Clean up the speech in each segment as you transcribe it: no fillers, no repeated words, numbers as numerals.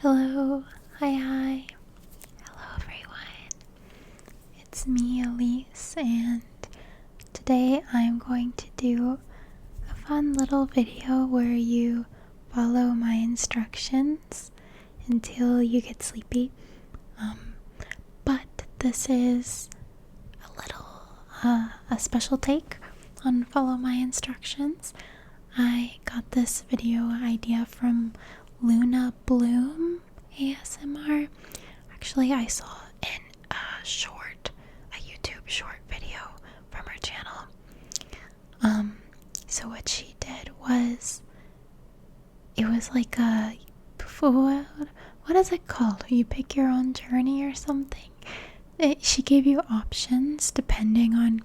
Hello, hi, hello everyone. It's me, Alise, and today I'm going to do a fun little video where you follow my instructions until you get sleepy. But this is a special take on follow my instructions. I got this video idea from Luna Bloom ASMR. Actually, I saw in a YouTube short video from her channel. So what she did was, it was like what is it called? You pick your own journey or something. She gave you options depending on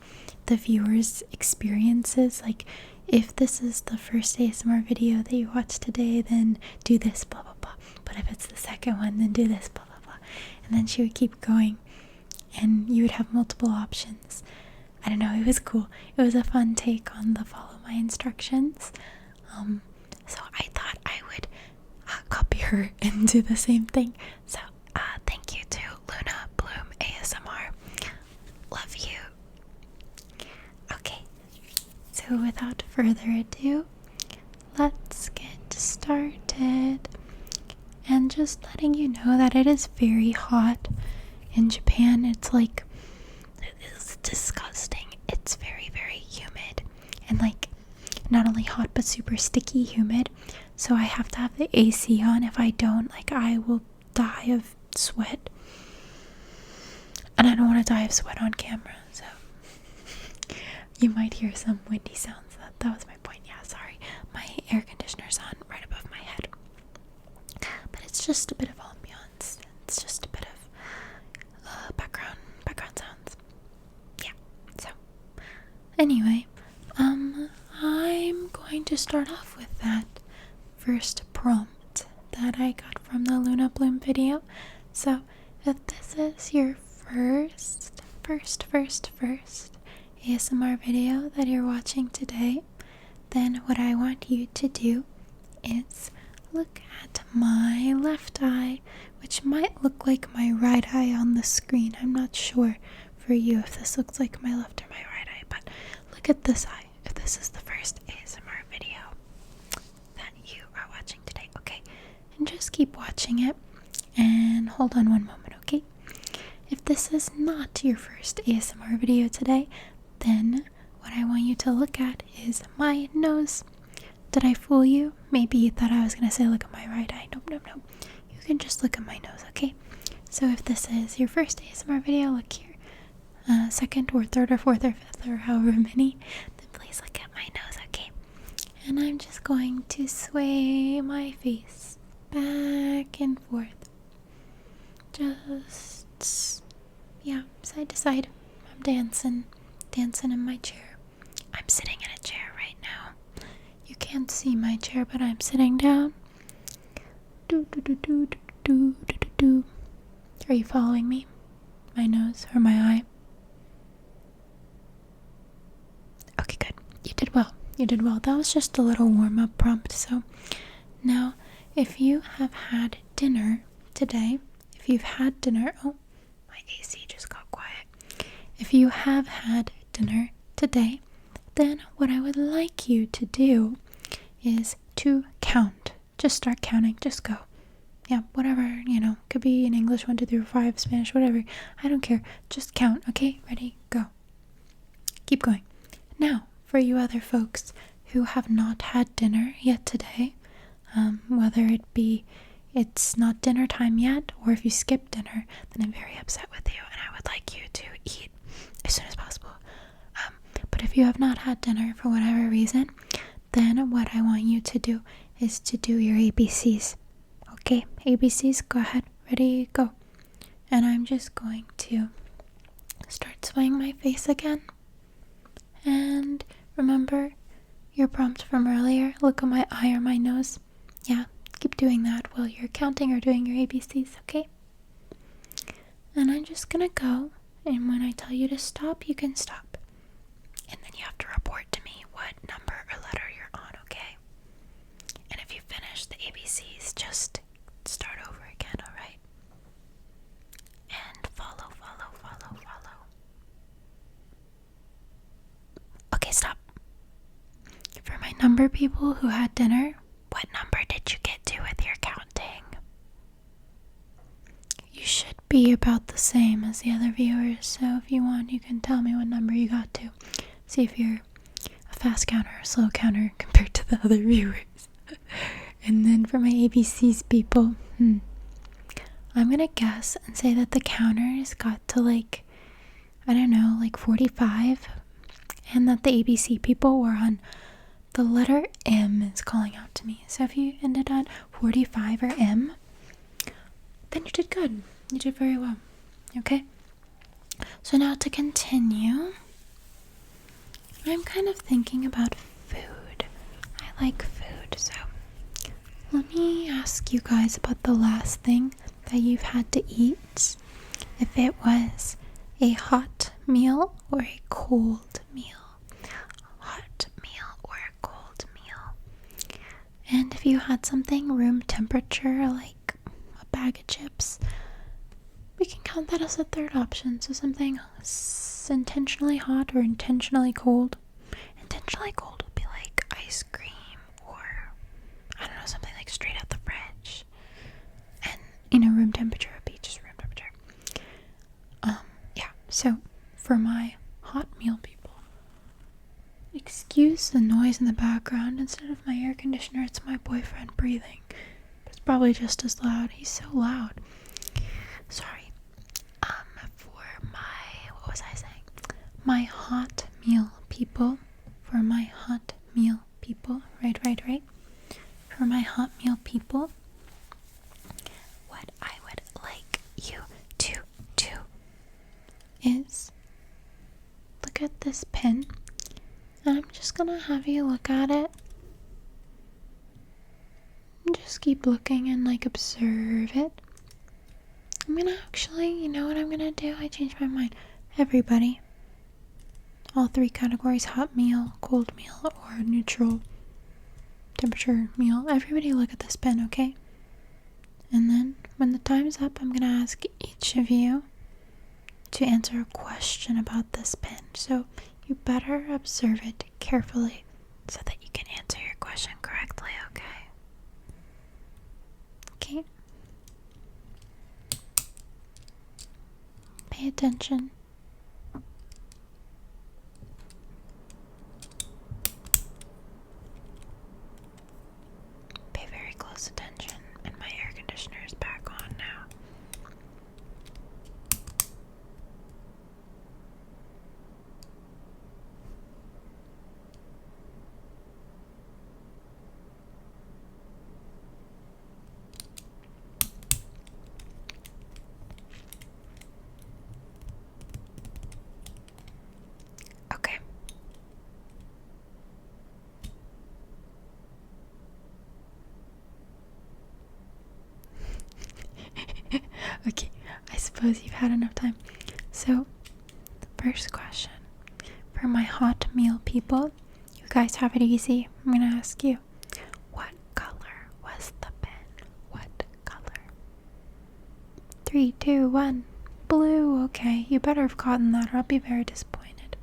the viewer's experiences. Like, if this is the first ASMR video that you watch today, then do this, blah blah blah. But if it's the second one, then do this, blah blah blah. And then she would keep going, and you would have multiple options. I don't know, it was cool. It was a fun take on the follow my instructions. So I thought I would copy her and do the same thing. So thank you to Luna Bloom ASMR. Love you. Okay, so without further ado, let's get started. And just letting you know that it is very hot in Japan. It's disgusting. It's very, very humid. And not only hot, but super sticky humid. So I have to have the AC on. If I don't, I will die of sweat. And I don't want to die of sweat on camera, so you might hear some windy sounds. That was my point. Yeah, sorry. My air conditioner's on right above my head. But it's just a bit of ambiance. It's just a bit of background sounds. Yeah. So anyway, I'm going to start off with that first prompt that I got from the Luna Bloom video. So if this is your first ASMR video that you're watching today, then what I want you to do is look at my left eye, which might look like my right eye on the screen. I'm not sure for you if this looks like my left or my right eye, but look at this eye if this is the first ASMR video that you are watching today, okay? And just keep watching it and hold on one moment, okay? If this is not your first ASMR video today, then what I want you to look at is my nose. Did I fool you? Maybe you thought I was going to say look at my right eye. Nope. You can just look at my nose, okay? So if this is your first ASMR video, look here. Second or third or fourth or fifth or however many, then please look at my nose, okay? And I'm just going to sway my face back and forth. Just, yeah, side to side. I'm dancing in my chair. I'm sitting in a chair right now. You can't see my chair, but I'm sitting down. Are you following me? My nose or my eye? Okay, good. You did well. That was just a little warm-up prompt. So now, if you have had dinner today, oh, my AC just got quiet. If you have had dinner today, then what I would like you to do is to count. Just start counting. Just go. Yeah, whatever, could be in English, 1, 2, 3, 4, 5, Spanish, whatever. I don't care. Just count, okay? Ready? Go. Keep going. Now, for you other folks who have not had dinner yet today, whether it be it's not dinner time yet, or if you skip dinner, then I'm very upset with you, and I would like you to eat as soon as possible. But if you have not had dinner for whatever reason, then what I want you to do is to do your ABCs. Okay, ABCs, go ahead. Ready, go. And I'm just going to start swaying my face again. And remember your prompt from earlier. Look at my eye or my nose. Yeah, keep doing that while you're counting or doing your ABCs, okay? And I'm just gonna go, and when I tell you to stop, you can stop. And then you have to report to me what number or letter you're on, okay? And if you finish the ABCs, just start over number people who had dinner, what number did you get to with your counting? You should be about the same as the other viewers, so if you want, you can tell me what number you got to. See if you're a fast counter or a slow counter compared to the other viewers. And then for my ABCs people, I'm gonna guess and say that the counters got to like, I don't know, like 45, and that the ABC people were on the letter M is calling out to me. So if you ended on 45 or M, then you did good. You did very well. Okay? So now to continue, I'm kind of thinking about food. I like food, so let me ask you guys about the last thing that you've had to eat. If it was a hot meal or a cold meal. Hot meal or a cold meal. And if you had something room temperature, like a bag of chips, we can count that as a third option. So something intentionally hot or intentionally cold. Intentionally cold would be like ice cream or, I don't know, something like straight out the fridge. And, room temperature would be just room temperature. Yeah, so for my hot meal people, excuse the noise in the background. Instead of my air conditioner, it's my boyfriend breathing. It's probably just as loud. He's so loud. Sorry. For my, what was I saying? My hot meal people. For my hot meal people. Right. For my hot meal people, what I would like you to do is look at this pen, and I'm just gonna have you look at it. Just keep looking and observe it. I'm gonna actually, you know what I'm gonna do? I changed my mind. Everybody, all three categories, hot meal, cold meal, or neutral temperature meal, everybody look at this pen, okay? And then when the time's up, I'm gonna ask each of you to answer a question about this pen. So you better observe it carefully so that you can answer your question correctly, okay? Okay? Pay attention. Pay very close attention, and my air conditioner is back on now. Okay. Okay, I suppose you've had enough time. So, first question. For my hot meal people, you guys have it easy. I'm gonna ask you, what color was the pen? What color? 3, 2, 1. Blue. Okay, you better have gotten that or I'll be very disappointed.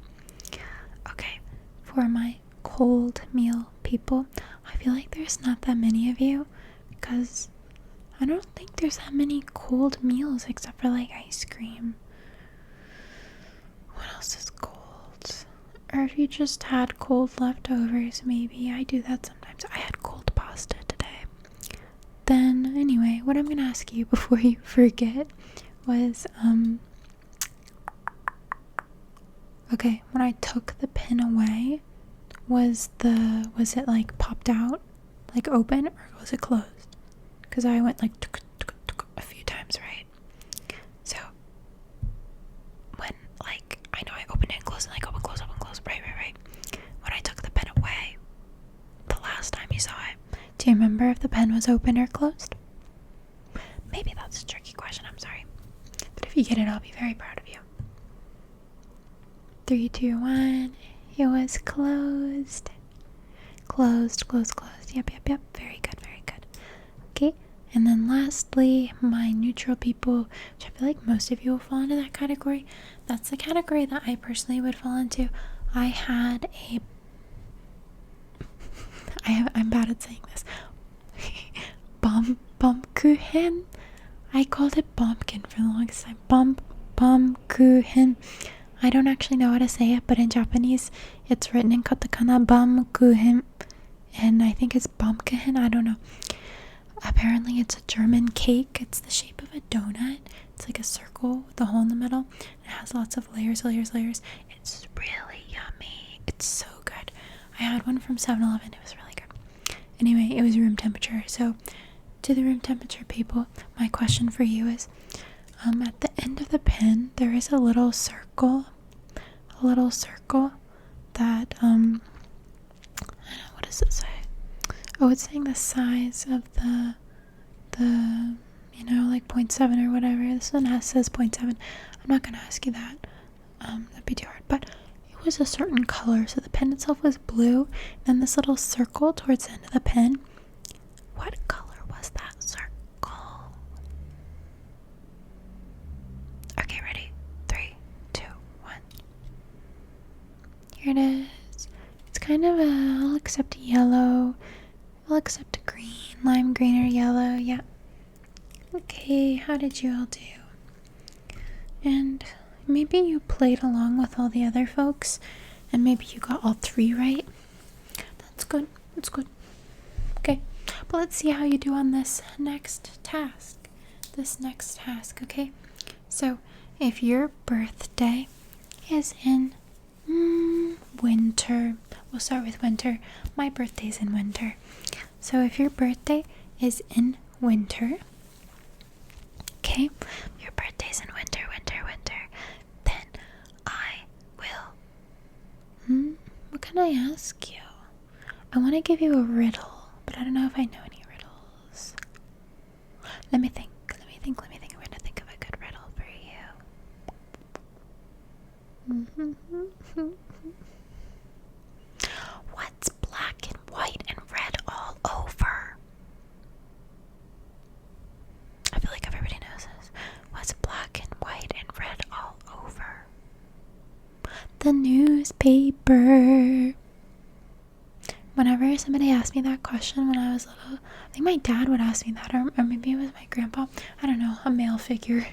Okay, for my cold meal people, I feel like there's not that many of you because I don't think there's that many cold meals except for ice cream. What else is cold? Or if you just had cold leftovers, maybe. I do that sometimes. I had cold pasta today. Then, anyway, what I'm gonna ask you before you forget was, okay, when I took the pin away, was it popped out, open, or was it closed? Because I went a few times, right? So, when, I know I opened it and closed it, open, close, right. When I took the pen away, the last time you saw it, do you remember if the pen was open or closed? Maybe that's a tricky question, I'm sorry. But if you get it, I'll be very proud of you. 3, 2, 1, it was closed. Closed. Yep. Very good. Okay, and then lastly, my neutral people, which I feel like most of you will fall into that category. That's the category that I personally would fall into. I had a I'm bad at saying this. Baumkuchen. I called it bumpkin for the longest time. Baumkuchen. I don't actually know how to say it, but in Japanese, it's written in katakana baumkuchen, and I think it's baumkuchen. I don't know. Apparently, it's a German cake. It's the shape of a donut. It's like a circle with a hole in the middle. It has lots of layers. It's really yummy. It's so good. I had one from 7-Eleven. It was really good. Anyway, it was room temperature. So, to the room temperature people, my question for you is, at the end of the pen, there is a little circle. That, I don't know, what does it say? Oh, it's saying the size of the like 0.7 or whatever. This one says 0.7. I'm not gonna ask you that. That'd be too hard. But it was a certain color, so the pen itself was blue. Then this little circle towards the end of the pen. What color was that circle? Okay, ready? 3, 2, 1. Here it is. It's kind of I'll accept a yellow. I'll accept a green, lime green or yellow, yeah. Okay, how did you all do? And maybe you played along with all the other folks, and maybe you got all 3 right. That's good. Okay, but let's see how you do on this next task. Okay? So, if your birthday is in winter, we'll start with winter. My birthday's in winter. So if your birthday is in winter, okay, your birthday's in winter, then I will, what can I ask you? I want to give you a riddle, but I don't know if I know any riddles. Let me think. I'm going to think of a good riddle for you. What's black and white and red all over? I feel like everybody knows this. What's black and white and red all over? The newspaper. Whenever somebody asked me that question when I was little, I think my dad would ask me that, or maybe it was my grandpa. I don't know, a male figure.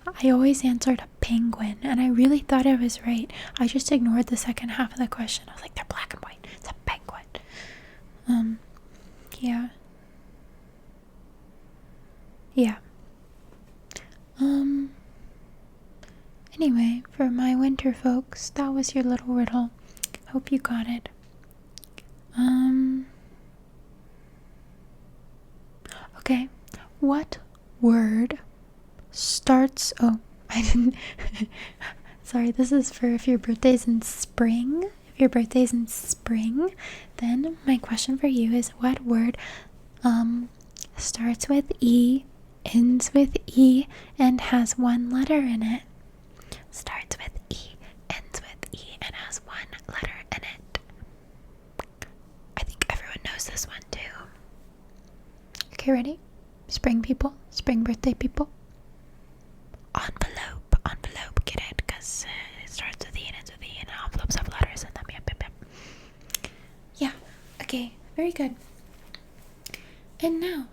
I always answered a penguin, and I really thought I was right. I just ignored the second half of the question. I was like, they're black and white. It's a penguin. Yeah. Anyway, for my winter folks, that was your little riddle. Hope you got it. Okay, what word starts, I didn't, sorry, this is for if your birthday's in spring. If your birthday's in spring, then my question for you is, what word, starts with E, ends with E, and has 1 letter in it? Starts with E, ends with E, and has 1 letter in it. I think everyone knows this one too. Okay, ready? Spring people, spring birthday people. Envelope, get it? Because it starts with E and ends with E, and envelopes have letters in them. Yep. Yeah, okay, very good. And now,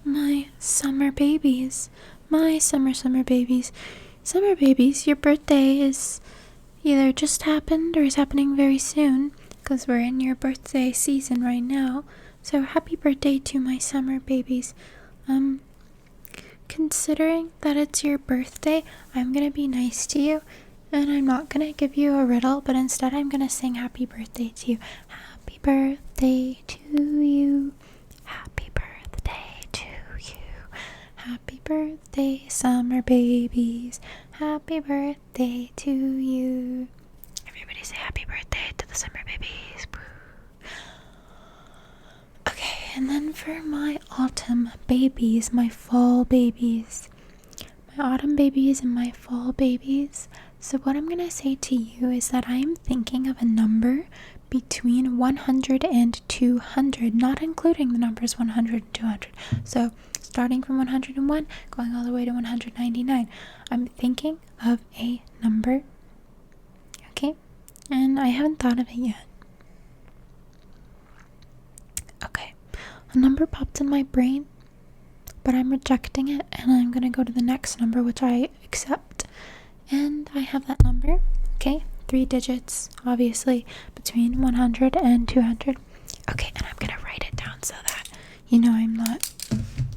my summer babies, my summer babies. Summer babies, your birthday is either just happened or is happening very soon, because we're in your birthday season right now. So happy birthday to my summer babies. Considering that it's your birthday, I'm gonna be nice to you, and I'm not gonna give you a riddle, but instead I'm gonna sing happy birthday to you. Happy birthday to you. Happy birthday to you. Happy birthday, summer babies. Happy birthday to you. Everybody say happy birthday to the summer babies. Okay, and then for my autumn babies, my fall babies. My autumn babies and my fall babies. So what I'm going to say to you is that I am thinking of a number between 100 and 200, not including the numbers 100 and 200. So starting from 101, going all the way to 199. I'm thinking of a number, okay? And I haven't thought of it yet. A number popped in my brain, but I'm rejecting it, and I'm gonna go to the next number, which I accept. And I have that number. Okay, 3 digits, obviously, between 100 and 200. Okay, and I'm gonna write it down so that you know I'm not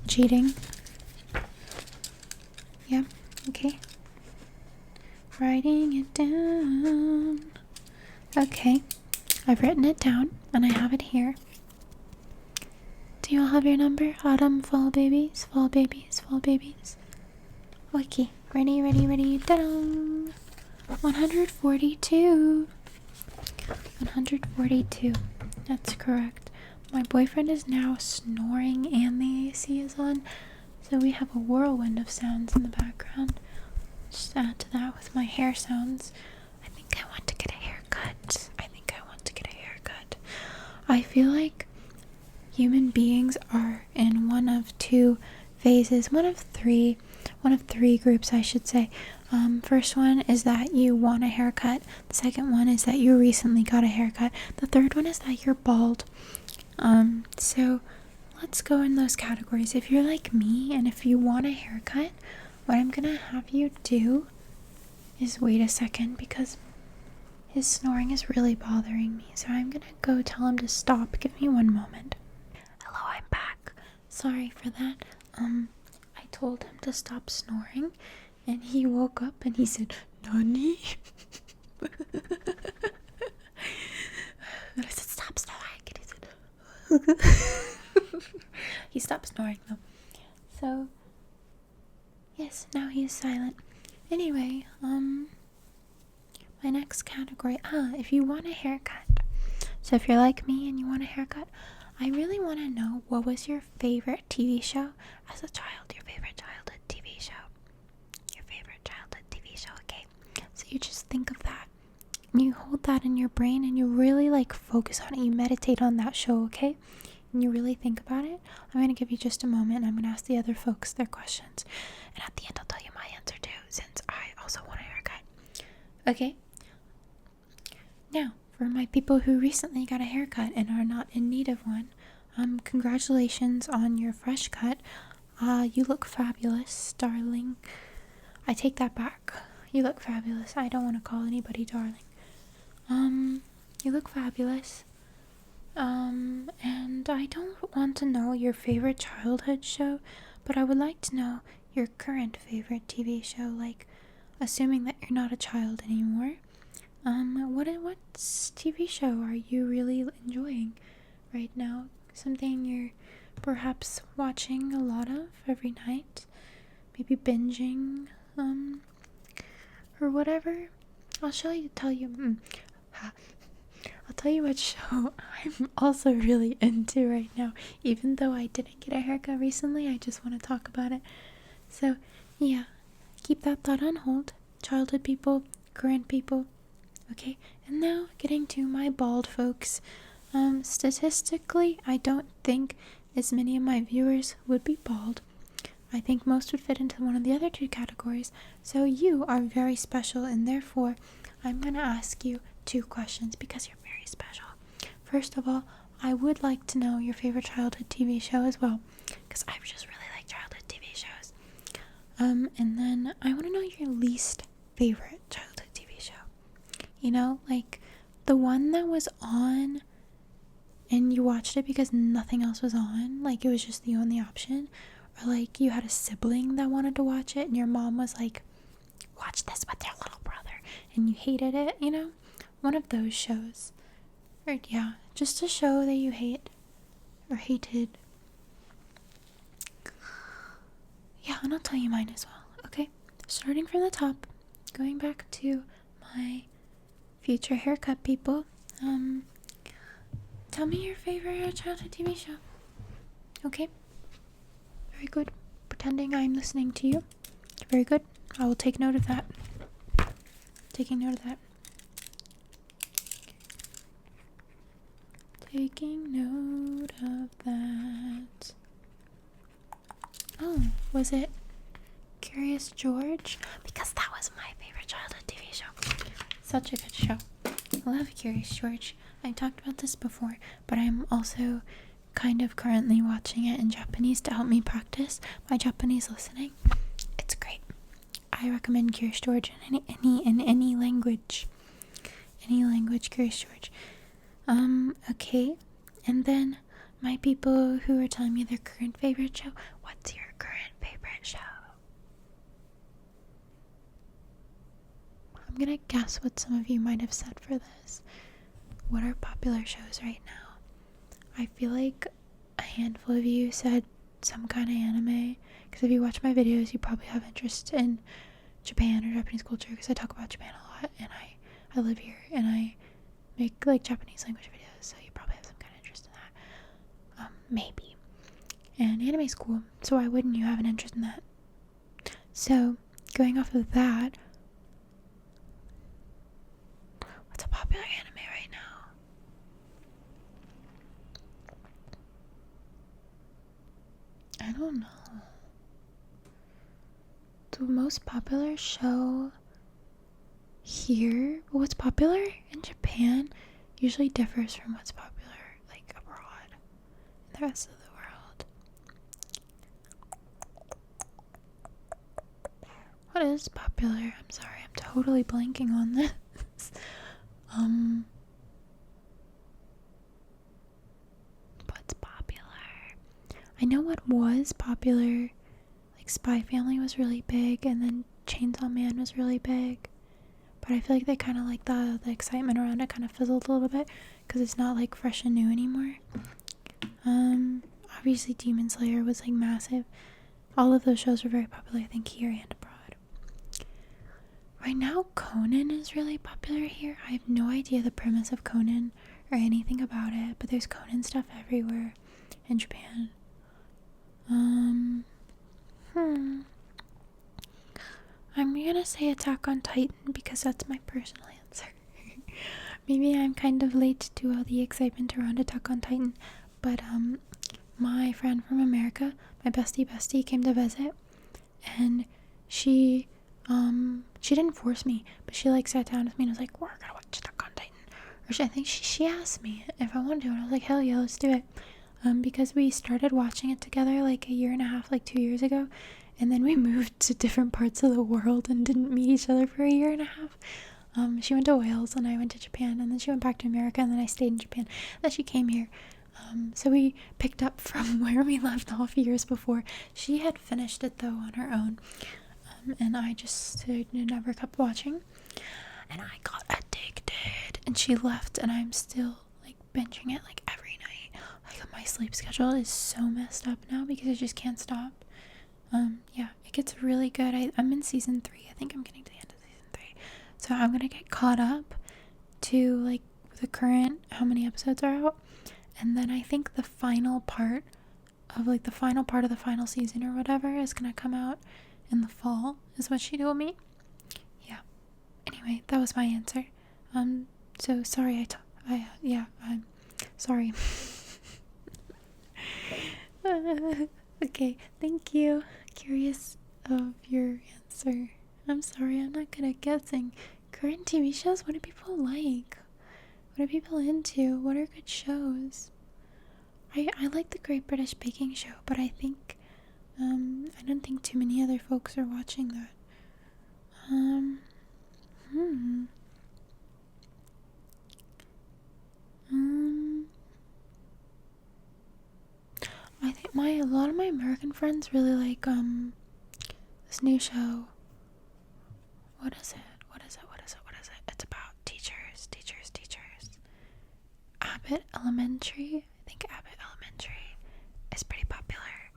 cheating. Yep, okay. Writing it down. Okay, I've written it down, and I have it here. Do you all have your number? Autumn, fall babies, fall babies, fall babies. Okay, ready, ready, ready, ta-da! 142. 142. That's correct. My boyfriend is now snoring and the AC is on, so we have a whirlwind of sounds in the background. Just add to that with my hair sounds. I think I want to get a haircut. I feel like human beings are in one of 2 phases, one of three groups, I should say. First one is that you want a haircut. The second one is that you recently got a haircut. The third one is that you're bald. So let's go in those categories. If you're like me and if you want a haircut, what I'm gonna have you do is wait a second, because his snoring is really bothering me. So I'm gonna go tell him to stop. Give me 1 moment. Hello, I'm back. Sorry for that. I told him to stop snoring, and he woke up and he said, "Nani?" And I said, "Stop snoring." And he said, he stopped snoring though. So yes, now he is silent. Anyway, my next category, if you want a haircut. So if you're like me and you want a haircut, I really want to know, what was your favorite TV show as a child? Your favorite childhood TV show. Your favorite childhood TV show, okay? So you just think of that. And you hold that in your brain and you really focus on it. You meditate on that show, okay? And you really think about it. I'm going to give you just a moment. I'm going to ask the other folks their questions. And at the end, I'll tell you my answer too, since I also want a haircut. Okay? Now, for my people who recently got a haircut and are not in need of one, congratulations on your fresh cut. You look fabulous, darling. I take that back. You look fabulous. I don't want to call anybody darling. You look fabulous. And I don't want to know your favorite childhood show, but I would like to know your current favorite TV show, assuming that you're not a child anymore. What TV show are you really enjoying right now? Something you're perhaps watching a lot of every night? Maybe binging, or whatever? I'll tell you what show I'm also really into right now. Even though I didn't get a haircut recently, I just want to talk about it. So, yeah, keep that thought on hold. Childhood people, current people. Okay, and now getting to my bald folks. Statistically, I don't think as many of my viewers would be bald. I think most would fit into one of the other 2 categories. So you are very special, and therefore I'm going to ask you 2 questions because you're very special. First of all, I would like to know your favorite childhood TV show as well, because I just really like childhood TV shows. And then I want to know your least favorite childhood TV show. You know, the one that was on and you watched it because nothing else was on, it was just the only option. Or you had a sibling that wanted to watch it and your mom was like, "Watch this with your little brother," and you hated it, you know? One of those shows. Or yeah, just a show that you hate or hated. Yeah, and I'll tell you mine as well, okay? Starting from the top, going back to my future haircut people, tell me your favorite childhood TV show. Okay? Very good. Pretending I'm listening to you. Very good. I will take note of that. Taking note of that. Taking note of that. Oh, was it Curious George? Because that was my favorite childhood TV show. Such a good show. I love Curious George. I've talked about this before, but I'm also kind of currently watching it in Japanese to help me practice my Japanese listening. It's great. I recommend Curious George in any language. Any language, Curious George. Okay. And then my people who are telling me their current favorite show. What's your current favorite show? I'm gonna guess what some of you might have said for this. What are popular shows right now? I feel like a handful of you said some kind of anime, because if you watch my videos you probably have interest in Japan or Japanese culture, because I talk about Japan a lot, and I live here and I make like Japanese language videos, so you probably have some kind of interest in that. Maybe. And anime's cool, so why wouldn't you have an interest in that? So going off of that, what's a popular anime right now? I don't know. The most popular show here, what's popular in Japan usually differs from what's popular like abroad in the rest of the world. What is popular? I'm sorry, I'm totally blanking on this. What's popular? I know what was popular. Like Spy Family was really big, and then Chainsaw Man was really big. But I feel like they kind of like the excitement around it kind of fizzled a little bit because it's not like fresh and new anymore. Obviously Demon Slayer was like massive. All of those shows were very popular, I think, here and abroad. Right now, Conan is really popular here. I have no idea the premise of Conan or anything about it, but there's Conan stuff everywhere in Japan. I'm gonna say Attack on Titan because that's my personal answer. Maybe I'm kind of late to all the excitement around Attack on Titan, but my friend from America, my bestie came to visit, and she didn't force me, but she like sat down with me and was like, we're gonna watch Attack on Titan. Or I think she asked me if I wanted to, and I was like, hell yeah, let's do it. Because we started watching it together like a year and a half, like 2 years ago, and then we moved to different parts of the world and didn't meet each other for a year and a half. She went to Wales and I went to Japan, and then she went back to America, and then I stayed in Japan. Then she came here. So we picked up from where we left off years before. She had finished it though on her own, and I just never kept watching, and I got addicted, and she left, and I'm still like binging it like every night. Like my sleep schedule is so messed up now because I just can't stop. Yeah, it gets really good. I'm in season 3. I think I'm getting to the end of season 3, so I'm gonna get caught up to like the current how many episodes are out, and then I think the final part of the final season or whatever is gonna come out in the fall, is what she told me. Yeah. Anyway, that was my answer. So sorry. I'm sorry. Okay, thank you. Curious of your answer. I'm sorry, I'm not good at guessing. Current TV shows, what do people like? What are people into? What are good shows? I like the Great British Baking Show, but I think, I don't think too many other folks are watching that. I think a lot of my American friends really like, this new show. What is it? It's about teachers. Abbott Elementary. I think Abbott Elementary is pretty popular.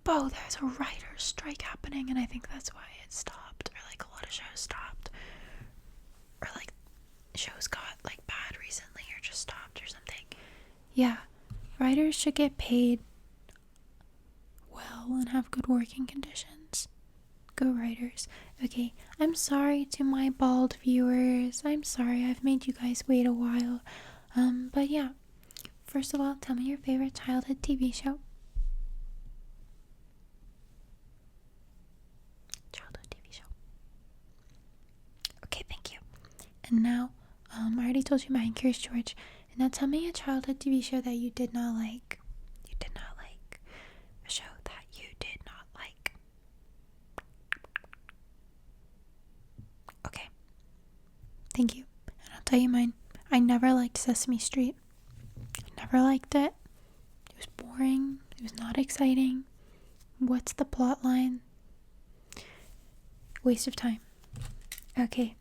But there's a writer's strike happening, and I think that's why it stopped, or like a lot of shows stopped, or like shows got like bad recently, or just stopped or something. Yeah, writers should get paid well and have good working conditions. Go writers. Okay, I'm sorry to my bald viewers. I'm sorry I've made you guys wait a while. But yeah. First of all, tell me your favorite childhood TV show. Okay, thank you. And now, I already told you mine, Curious George. And now tell me a childhood TV show that you did not like. Thank you. And I'll tell you mine. I never liked Sesame Street. I never liked it. It was boring. It was not exciting. What's the plot line? Waste of time. Okay,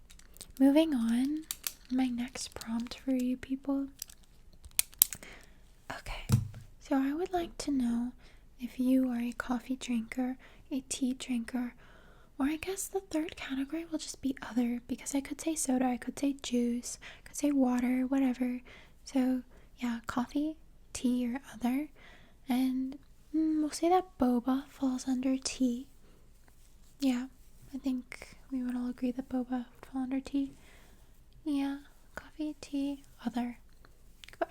moving on. My next prompt for you people. Okay, so I would like to know if you are a coffee drinker, a tea drinker, or I guess the third category will just be other, because I could say soda, I could say juice, I could say water, whatever. So yeah, coffee, tea, or other. And we'll say that boba falls under tea. Yeah, I think we would all agree that boba would fall under tea. Yeah, coffee, tea, other.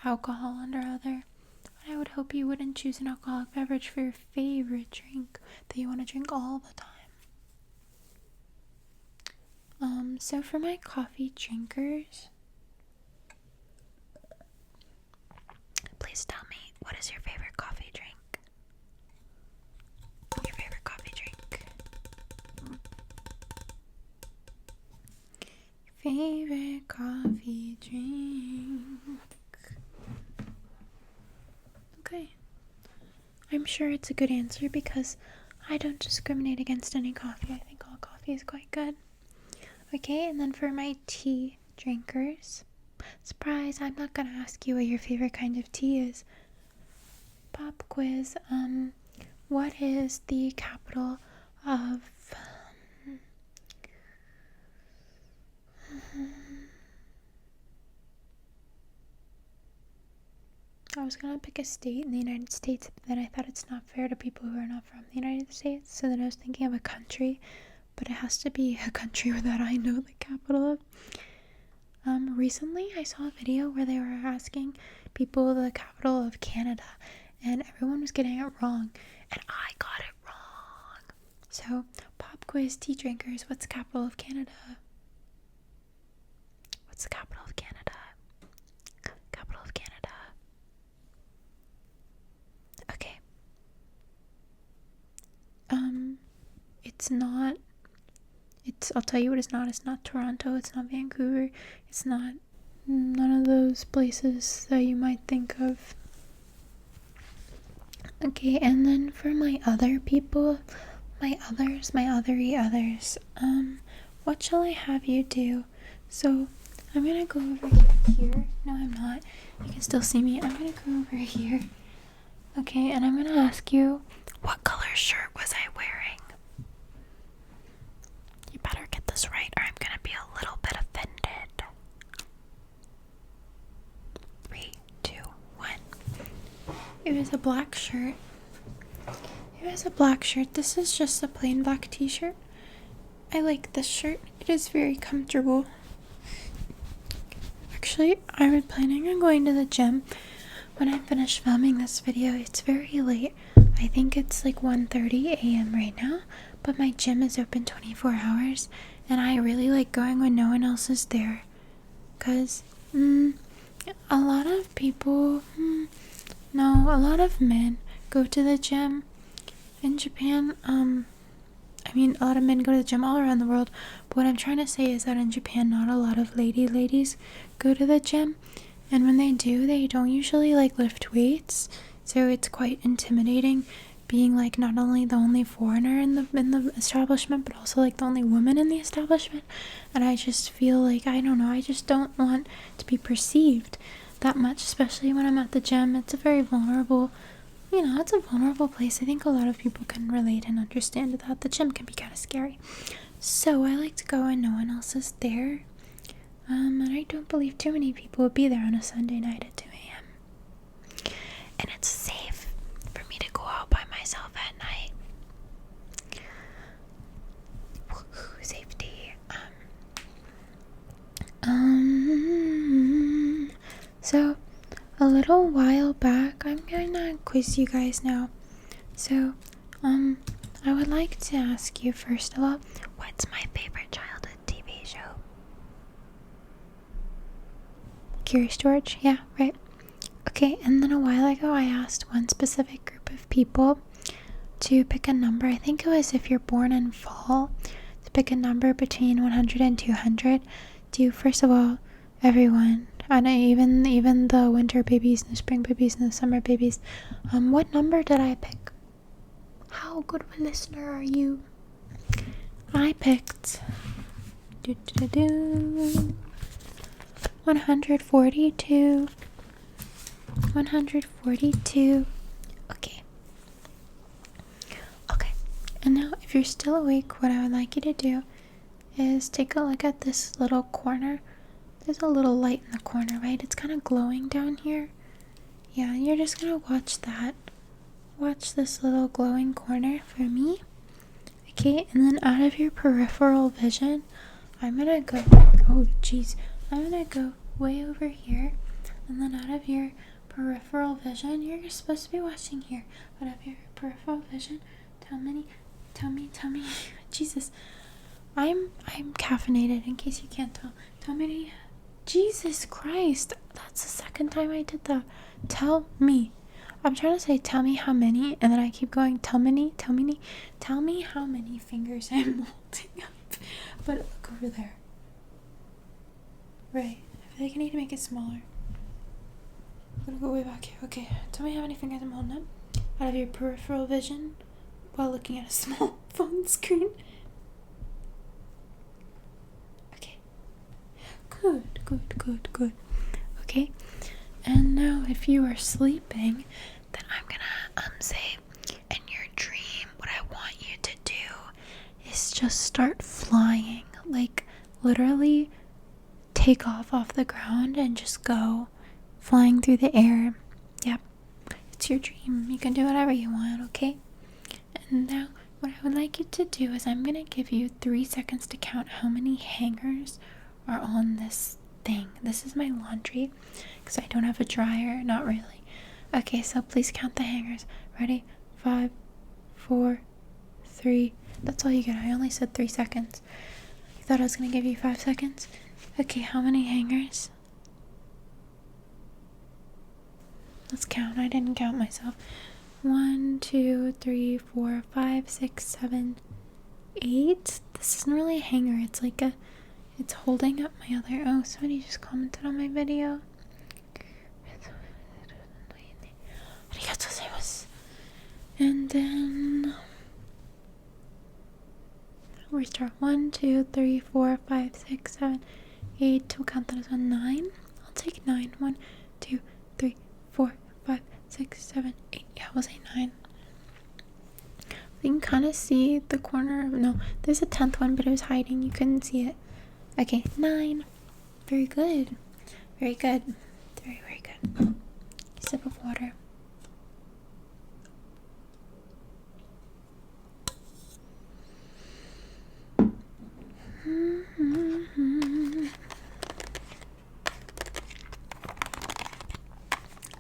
Alcohol under other. I would hope you wouldn't choose an alcoholic beverage for your favorite drink that you want to drink all the time. So for my coffee drinkers, please tell me, what is your favorite coffee drink? Your favorite coffee drink. Favorite coffee drink. Okay. I'm sure it's a good answer because I don't discriminate against any coffee. I think all coffee is quite good. Okay, and then for my tea drinkers, surprise, I'm not gonna ask you what your favorite kind of tea is. Pop quiz, what is the capital of I was gonna pick a state in the United States, but then I thought it's not fair to people who are not from the United States, so then I was thinking of a country, but it has to be a country that I know the capital of. Recently I saw a video where they were asking people the capital of Canada, and everyone was getting it wrong, and I got it wrong. So, pop quiz, tea drinkers, what's the capital of Canada? What's the capital of Canada? Capital of Canada. Okay. I'll tell you what it's not. It's not Toronto, it's not Vancouver, it's not none of those places that you might think of. Okay, and then for my other people, my others, what shall I have you do? So, I'm gonna go over here. No, I'm not. You can still see me. I'm gonna go over here. Okay, and I'm gonna ask you, what color shirt was I wearing? You better get this right or I'm gonna be a little bit offended. 3, 2, 1. It was a black shirt. This is just a plain black t-shirt. I like this shirt. It is very comfortable. Actually, I was planning on going to the gym when I finish filming this video. It's very late. I think it's like 1:30 a.m. right now, but my gym is open 24 hours, and I really like going when no one else is there. Because, a lot of people, a lot of men go to the gym in Japan. A lot of men go to the gym all around the world, but what I'm trying to say is that in Japan, not a lot of ladies go to the gym, and when they do, they don't usually like lift weights, so it's quite intimidating being like not only the only foreigner in the establishment, but also like the only woman in the establishment. And I just feel like, I don't know, I just don't want to be perceived that much, especially when I'm at the gym. It's a very vulnerable, it's a vulnerable place. I think a lot of people can relate and understand that the gym can be kind of scary. So I like to go when no one else is there. And I don't believe too many people would be there on a Sunday night at 2 a.m. And it's safe for me to go out by myself at night. Woohoo, safety. So a little while back, I'm gonna quiz you guys now. So, I would like to ask you first of all, what's my favorite childhood TV show? Curious George? Yeah, right. Okay, and then a while ago I asked one specific group of people to pick a number. I think it was if you're born in fall, to pick a number between 100 and 200 do, first of all, everyone, and even the winter babies and the spring babies and the summer babies, what number did I pick? How good of a listener are you? I picked 142. 142. Okay. Okay. And now, if you're still awake, what I would like you to do is take a look at this little corner. There's a little light in the corner, right? It's kind of glowing down here. Yeah, you're just gonna watch that. Watch this little glowing corner for me. Okay, and then out of your peripheral vision, I'm gonna go, oh jeez, I'm gonna go way over here, and then out of your peripheral vision, you're supposed to be watching here. Out of your peripheral vision, tell me, Jesus, I'm caffeinated in case you can't tell. Tell me, Jesus Christ, that's the second time I did that. Tell me. I'm trying to say tell me how many, and then I keep going tell me how many fingers I'm holding up. But look over there. Right. I feel like I need to make it smaller. I'm gonna go way back here. Okay. Tell me how many fingers I'm holding up out of your peripheral vision while looking at a small phone screen. Okay. Good. Okay. And now, if you are sleeping, then I'm gonna say, in your dream, what I want you to do is just start flying. Like, literally take off the ground and just go flying through the air. Yep. It's your dream. You can do whatever you want, okay? And now, what I would like you to do is I'm gonna give you 3 seconds to count how many hangers are on this thing. This is my laundry because I don't have a dryer. Not really. Okay, so please count the hangers. Ready? 5, 4, 3. That's all you get. I only said 3 seconds. You thought I was gonna give you 5 seconds? Okay, how many hangers? Let's count. I didn't count myself. 1, 2, 3, 4, 5, 6, 7, 8. This isn't really a hanger. It's like it's holding up my other. Oh, somebody just commented on my video. And then restart. 1, 2, 3, 4, 5, 6, 7, 8. We'll count that as 9. I'll take 9. 1, 2, 3, 4, 5, 6, 7, 8. Yeah, we'll say 9. You can kind of see the corner. No, there's a 10th one, but it was hiding. You couldn't see it. Okay, 9. Very good. Very good. Very, very good. Sip of water.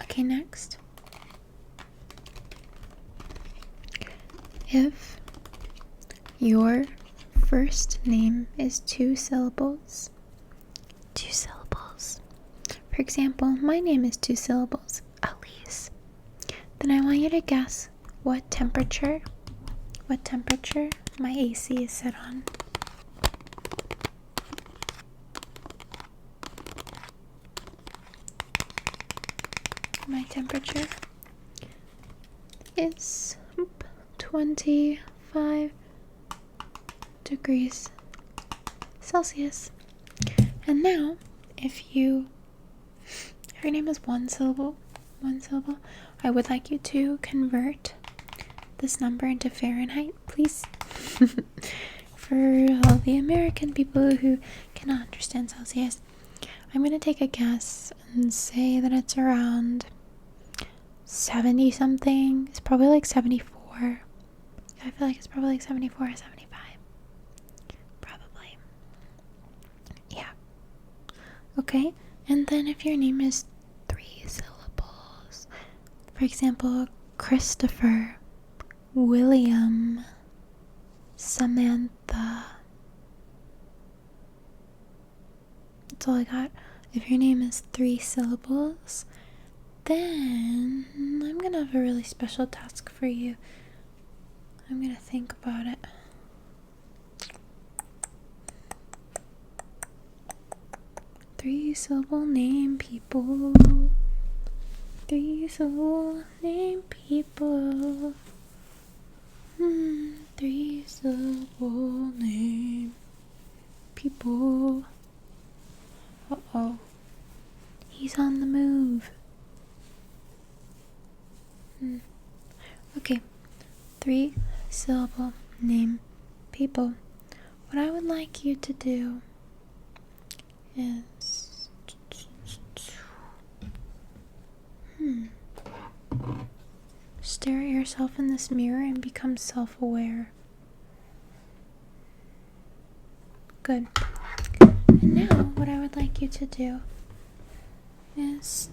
Okay, next. If your first name is 2 syllables, for example, my name is 2 syllables, Alise, then I want you to guess what temperature my AC is set on. My temperature is 25 degrees Celsius. And now, if your name is one syllable, I would like you to convert this number into Fahrenheit, please. For all the American people who cannot understand Celsius, I'm going to take a guess and say that it's around 70 something. It's probably like 74. I feel like it's probably like 74 or 75. Probably. Yeah. Okay. And then if your name is 3 syllables, for example, Christopher, William, Samantha. That's all I got. If your name is 3 syllables, then I'm gonna have a really special task for you. I'm gonna think about it. 3-syllable name people. 3-syllable name people. 3-syllable name people. Uh-oh. He's on the move. Okay. 3-syllable name people. What I would like you to do is stare at yourself in this mirror and become self-aware. Good. And now what I would like you to do is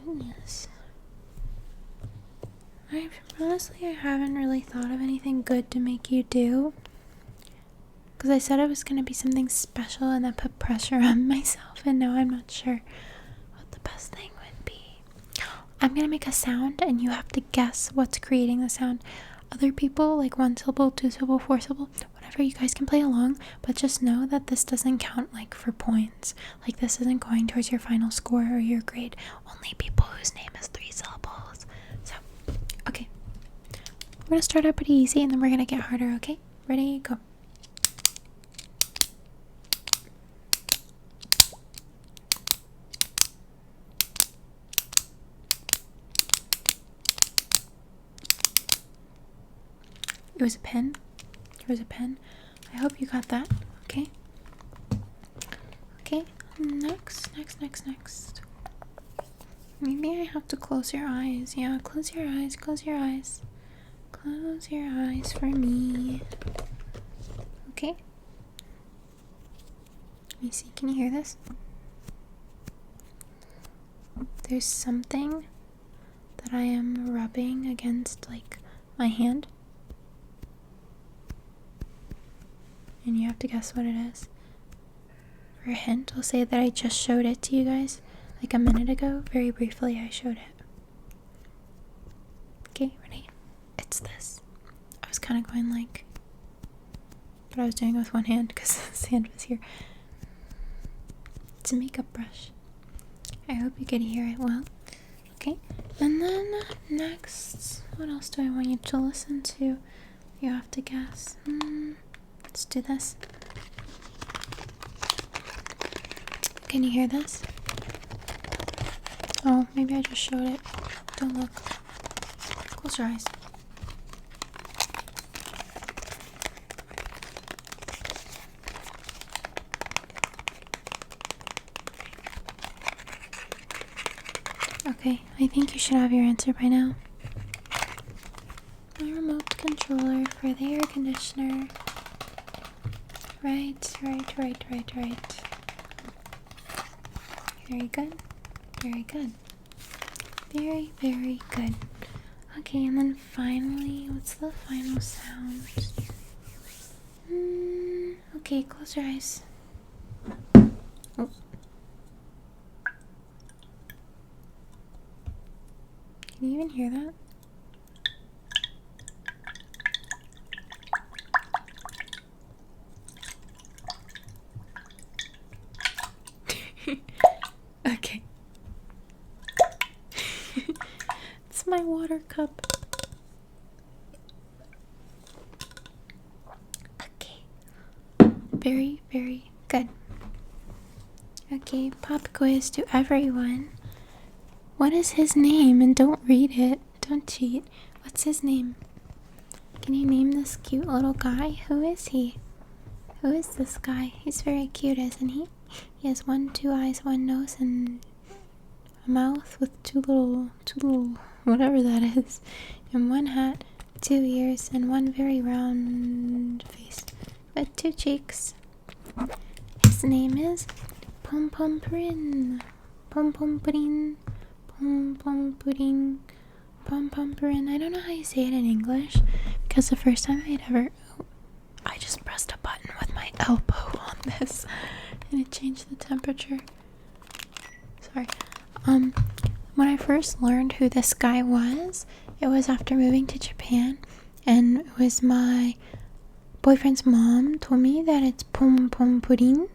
Goodness. Honestly, I haven't really thought of anything good to make you do. Because I said it was going to be something special and that put pressure on myself. And now I'm not sure what the best thing would be. I'm going to make a sound and you have to guess what's creating the sound. Other people, like 1-syllable, 2-syllable, 4-syllable, whatever, you guys can play along. But just know that this doesn't count like for points. Like this isn't going towards your final score or your grade. Only people whose name is 3 syllables. So, okay. We're going to start out pretty easy and then we're going to get harder, okay? Ready, go. It was a pen. It was a pen. I hope you got that. Okay. Okay. Next. Maybe I have to close your eyes. Yeah, close your eyes. Close your eyes. Close your eyes for me. Okay. Let me see. Can you hear this? There's something that I am rubbing against, like, my hand. And you have to guess what it is. For a hint, I'll say that I just showed it to you guys like a minute ago. Very briefly, I showed it. Okay, ready? It's this. I was kind of going like, but I was doing it with one hand because the hand was here. It's a makeup brush. I hope you can hear it well. Okay, and then next, what else do I want you to listen to? You have to guess. Let's do this. Can you hear this? Oh, maybe I just showed it. Don't look. Close your eyes. Okay, I think you should have your answer by now. My remote controller for the air conditioner. Right. Very good. Very good. Very, very good. Okay, and then finally, what's the final sound? Okay, close your eyes. Oh. Can you even hear that? Okay. It's my water cup. Okay. Very, very good. Okay, pop quiz to everyone. What is his name? And don't read it. Don't cheat. What's his name? Can you name this cute little guy? Who is he? Who is this guy? He's very cute, isn't he? He has 1, 2 eyes, 1 nose, and a mouth with two little, whatever that is, and 1 hat, 2 ears, and 1 very round face with 2 cheeks. His name is Pom Pom Purin. Pom Pom Purin. Pom Pom Pudding. Pom Pom Purin. I don't know how you say it in English, because the first time I just pressed a button with my elbow on this and it changed the temperature. Sorry. When I first learned who this guy was, it was after moving to Japan, and it was my boyfriend's mom told me that it's pom pom pudding.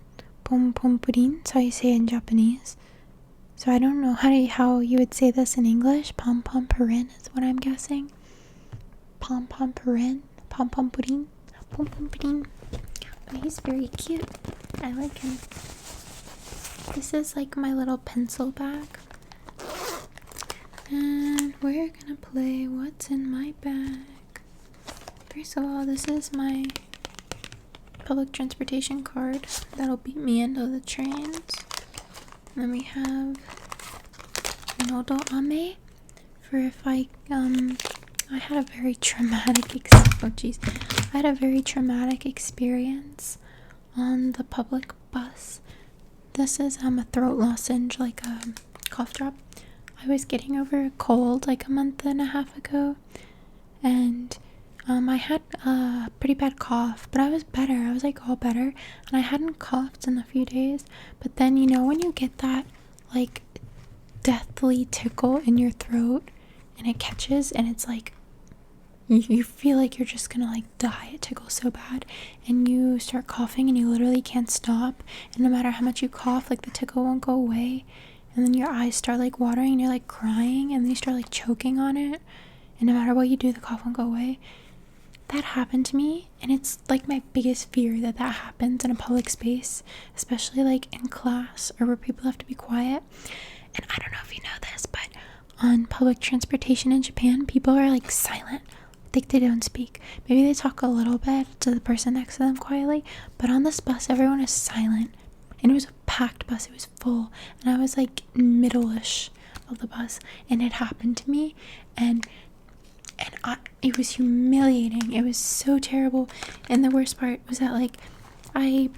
Pom pom pudding, that's how you say it in Japanese. So I don't know how you would say this in English. Pom pom pudding is what I'm guessing. Pom pom pudding, pom pom pudding, pom pom pudding. But he's very cute. I like him. This is like my little pencil bag. And we're gonna play what's in my bag. First of all, this is my public transportation card that'll beat me into the trains. And then we have Nodo Ame for if I had a very traumatic experience on the public bus. This is a throat lozenge, like a cough drop. I was getting over a cold like a month and a half ago, and I had a pretty bad cough, but I was better. I was like all better, and I hadn't coughed in a few days. But then, you know, when you get that like deathly tickle in your throat and it catches, and it's like you feel like you're just gonna like die. It tickles so bad, and you start coughing and you literally can't stop, and no matter how much you cough, like the tickle won't go away, and then your eyes start like watering and you're like crying, and then you start like choking on it, and no matter what you do, the cough won't go away. That happened to me, and it's like my biggest fear that happens in a public space, especially like in class or where people have to be quiet. And I don't know if you know this, but on public transportation in Japan, people are like silent. They don't speak. Maybe they talk a little bit to the person next to them quietly, but on this bus everyone is silent, and it was a packed bus. It was full, and I was like middle-ish of the bus, and it happened to me, and it was humiliating. It was so terrible. And the worst part was that like I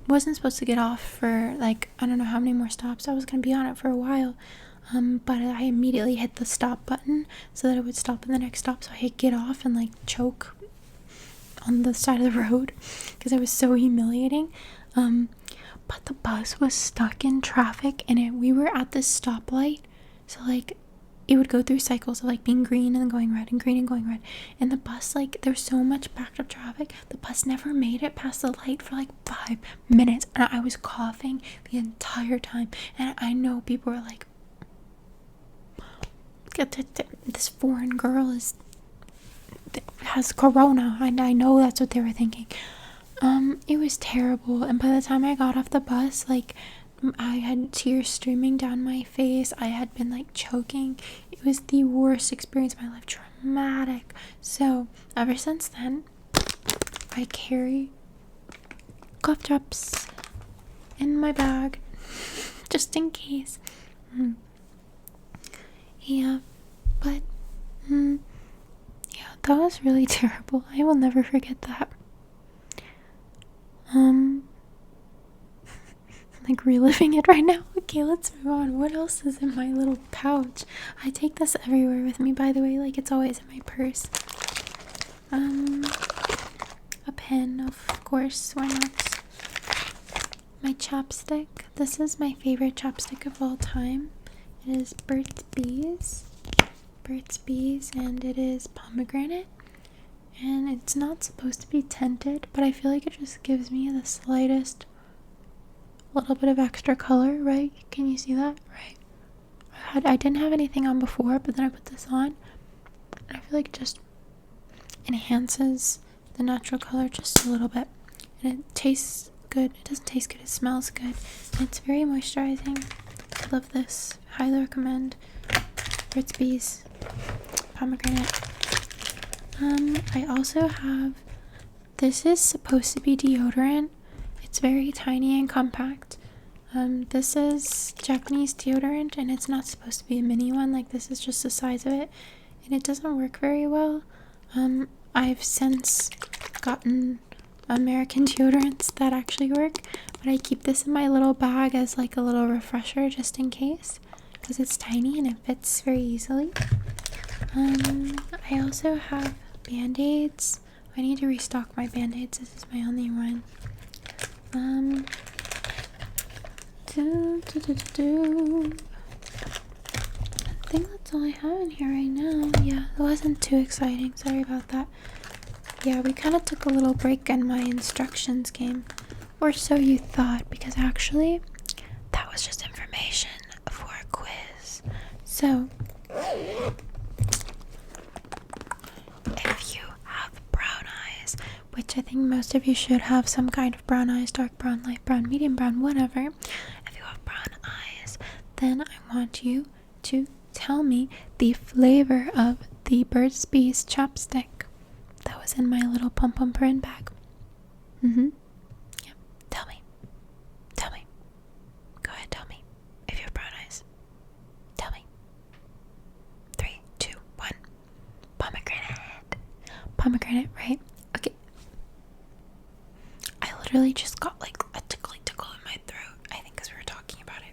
wasn't supposed to get off for like I don't know how many more stops. I was gonna be on it for a while. But I immediately hit the stop button so that it would stop in the next stop, so I could get off and like choke on the side of the road because it was so humiliating. But the bus was stuck in traffic, and we were at this stoplight, so like it would go through cycles of like being green and then going red and green and going red, and the bus, like there's so much backed up traffic, the bus never made it past the light for like 5 minutes, and I was coughing the entire time. And I know people were like, this foreign girl has corona, and I know that's what they were thinking. It was terrible, and by the time I got off the bus, like I had tears streaming down my face. I had been like choking. It was the worst experience of my life. Traumatic. So ever since then, I carry cough drops in my bag just in case. Yeah, but yeah, that was really terrible. I will never forget that. Like reliving it right now. Okay, let's move on. What else is in my little pouch? I take this everywhere with me, by the way, like it's always in my purse. A pen, of course, why not? My chopstick. This is my favorite chopstick of all time. It is Burt's Bees, and it is pomegranate, and it's not supposed to be tinted, but I feel like it just gives me the slightest little bit of extra color, right? Can you see that? Right. I didn't have anything on before, but then I put this on, and I feel like it just enhances the natural color just a little bit, and it tastes good. It doesn't taste good, it smells good, and it's very moisturizing. I love this. Highly recommend Burt's Bees pomegranate. I also have, this is supposed to be deodorant. It's very tiny and compact. This is Japanese deodorant, and it's not supposed to be a mini one. Like, this is just the size of it, and it doesn't work very well. I've since gotten American deodorants that actually work, but I keep this in my little bag as like a little refresher just in case, because it's tiny and it fits very easily. I also have Band-Aids. I need to restock my Band-Aids. This is my only one. That's all I have in here right now. Yeah, it wasn't too exciting. Sorry about that. Yeah, we kind of took a little break in my instructions game. Or so you thought, because actually, that was just information for a quiz. So, if you have brown eyes, which I think most of you should have some kind of brown eyes, dark brown, light brown, medium brown, whatever. If you have brown eyes, then I want you to tell me the flavor of the Burt's Bees chopstick that was in my little pom-pom print bag. Yeah, tell me. Tell me. Go ahead, tell me. If you have brown eyes. Tell me. 3, 2, 1. Pomegranate. Pomegranate, right? Okay. I literally just got like a tickle in my throat, I think, because we were talking about it.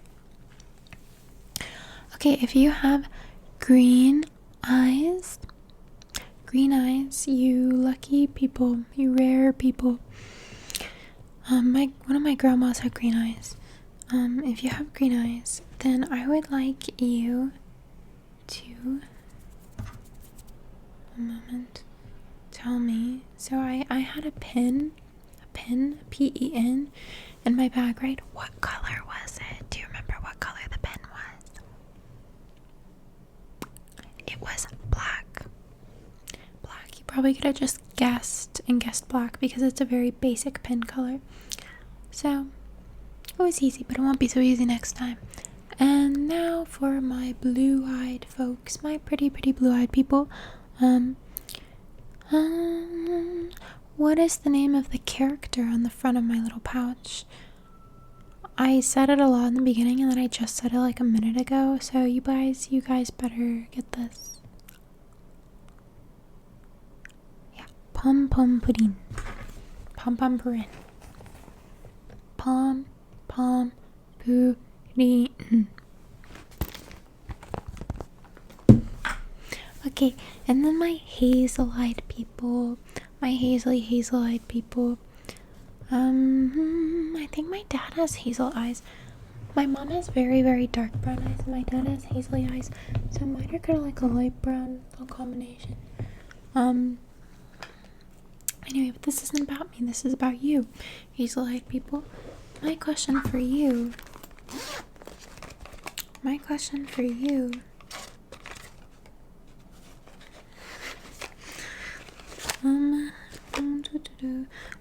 Okay, if you have green eyes, you lucky people, you rare people. One of my grandmas had green eyes. If you have green eyes, then I would like you to tell me. So I had a pen, P-E-N, in my bag, right? What color was it? Do you remember what color the pen was? It was black. You probably could have just guessed black because it's a very basic pen color. So it was easy, but it won't be so easy next time. And now for my blue-eyed folks, my pretty blue-eyed people. What is the name of the character on the front of my little pouch? I said it a lot in the beginning, and then I just said it like a minute ago. So you guys better get this. Pom pom pudding. Pom pom pudding. Pom pom pudding. Okay, and then my hazel-eyed people. Hazel-eyed people. I think my dad has hazel eyes. My mom has very dark brown eyes, and my dad has hazel eyes. So mine are kind of like a light brown combination. Anyway, but this isn't about me. This is about you, hazel-eyed people. My question for you.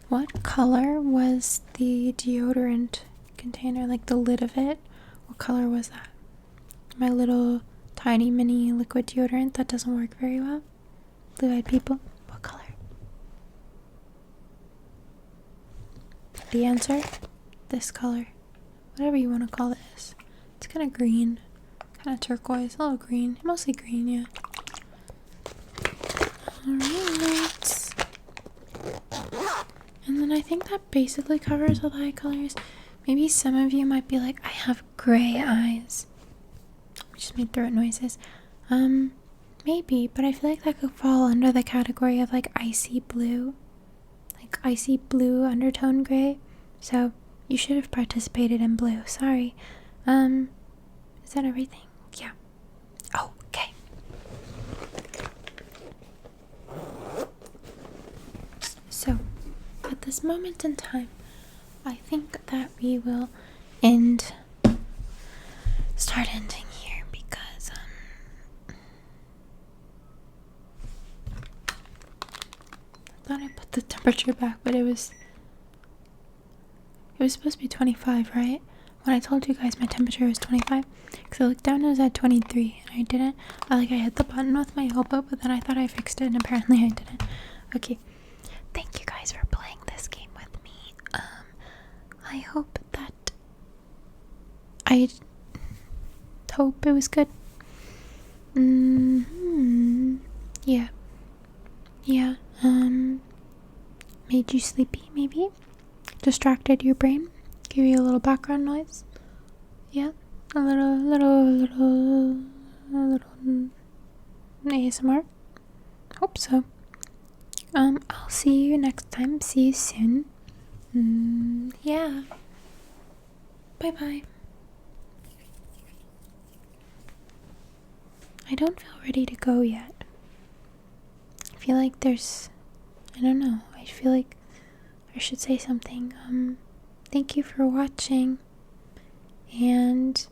What color was the deodorant container, like the lid of it? What color was that? My little tiny mini liquid deodorant that doesn't work very well. Blue-eyed people, what color? The answer? This color. Whatever you want to call this. It's kind of green. Kind of turquoise. A little green. Mostly green, yeah. Alright. And then I think that basically covers all the eye colors. Maybe some of you might be like, I have gray eyes. We just made throat noises. Maybe, but I feel like that could fall under the category of like icy blue. Like icy blue undertone gray. So you should have participated in blue. Sorry. Is that everything? Yeah. Oh, okay. So at this moment in time, I think that we will start ending here because I thought I put the temperature back, but it was supposed to be 25, right? When I told you guys my temperature was 25, because I looked down and it was at 23, and I didn't. I hit the button with my elbow, but then I thought I fixed it, and apparently I didn't. Okay, thank you guys for playing this game with me. I hope it was good. Yeah. Made you sleepy, maybe? Distracted your brain? Give you a little background noise? Yeah? A little ASMR? Hope so. I'll see you next time. See you soon. Yeah. Bye-bye. I don't feel ready to go yet. I feel like I don't know. I feel like I should say something. Thank you for watching. And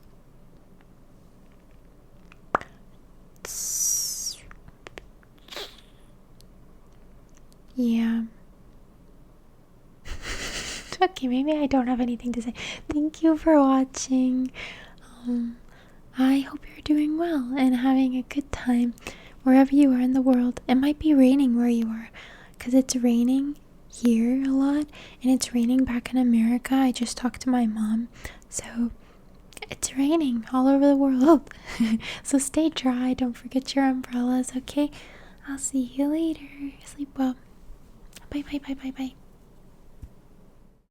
yeah. Okay, maybe I don't have anything to say. Thank you for watching. I hope you're doing well and having a good time wherever you are in the world. It might be raining where you are, because it's raining here a lot and it's raining back in America. I just talked to my mom, so it's raining all over the world. So stay dry, don't forget your umbrellas, okay? I'll see you later. Sleep well. Bye bye bye bye bye.